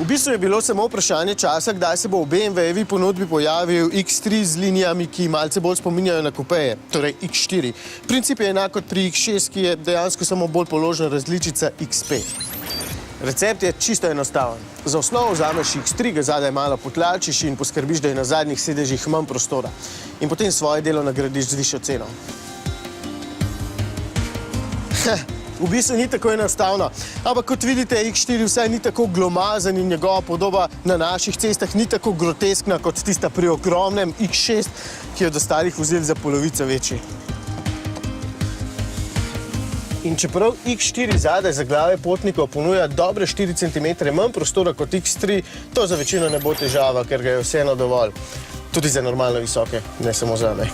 V bistvu je bilo samo vprašanje časa, kdaj se bo v BMW-jevi ponudbi pojavil X3 z linijami, ki malce bolj spominjajo na kupeje, torej X4. Princip je enak kot pri X6, ki je dejansko samo bolj položna različica X5. Recept je čisto enostaven. Za osnovo vzameš X3, ga zadaj malo potlačiš in poskrbiš, da je na zadnjih sedežih manj prostora. In potem svoje delo nagradiš z višjo ceno. V bistvu ni tako enostavno, ampak kot vidite, X4 vsaj ni tako glomazen in njegova podoba na naših cestah ni tako groteskna kot tista pri ogromnem X6, ki je od ostalih vozil za polovico večji. In čeprav X4 zadaj za glave potnikov ponuja dobre 4 cm manj prostora kot X3, to za večino ne bo težava, ker ga je vseeno dovolj. Tudi za normalno visoke, ne samo za me.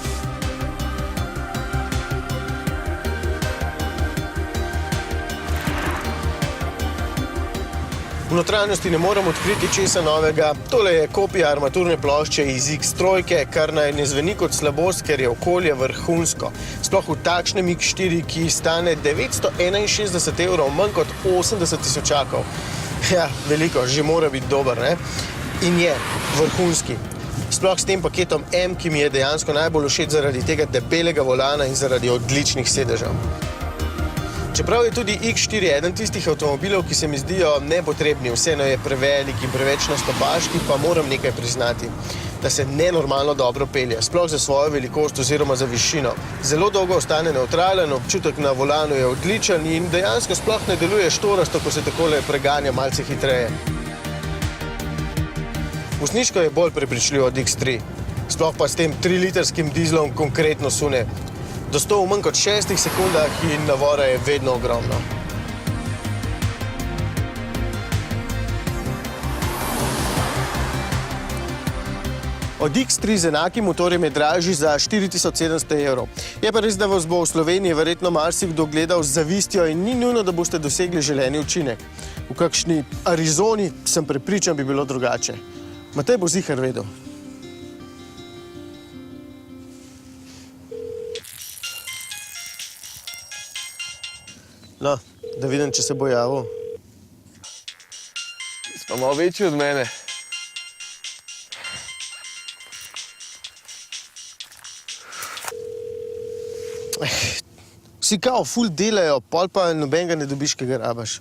V notranjosti ne moram odkriti česa novega. Tole je kopija armaturne plošče iz X3, kar naj ne zveni kot slabost, ker je okolje vrhunsko. Sploh v takšnem X4, ki stane 961 evrov, manj kot 80 tisočakov. Ja, veliko, že mora biti dober, ne? In je vrhunski. Sploh s tem paketom M, ki mi je dejansko najbolj všeč zaradi tega debelega volana in zaradi odličnih sedežev. Čeprav je tudi X4 eden tistih avtomobilov, ki se mi zdijo nepotrebni, vseeno je prevelik in preveč nastopaški, pa moram nekaj priznati, da se nenormalno dobro pelje, sploh za svojo velikost oziroma za višino. Zelo dolgo ostane nevtralen, občutek na volanu je odličen in dejansko sploh ne deluje štorasto, ko se takole preganja malce hitreje. Vozniško je bolj prepričljiv od X3, sploh pa s tem 3-litrskim dizlom konkretno sune. Do 100 v manj kot 6 sekundah in navora je vedno ogromno. Od X3 z enakim motorjem je dražji za 4700 evrov. Je pa res, da vas bo v Sloveniji verjetno marsikdo gledal z zavistjo in ni nujno, da boste dosegli želeni učinek. V kakšni Arizoni, sem prepričan, bi bilo drugače. Matej bo ziher vedel. No, da vidim, če se bo javil. Si pa malo večji od mene. Vsi kao ful delajo, pol pa nobenega ne dobiš, ki ga rabaš.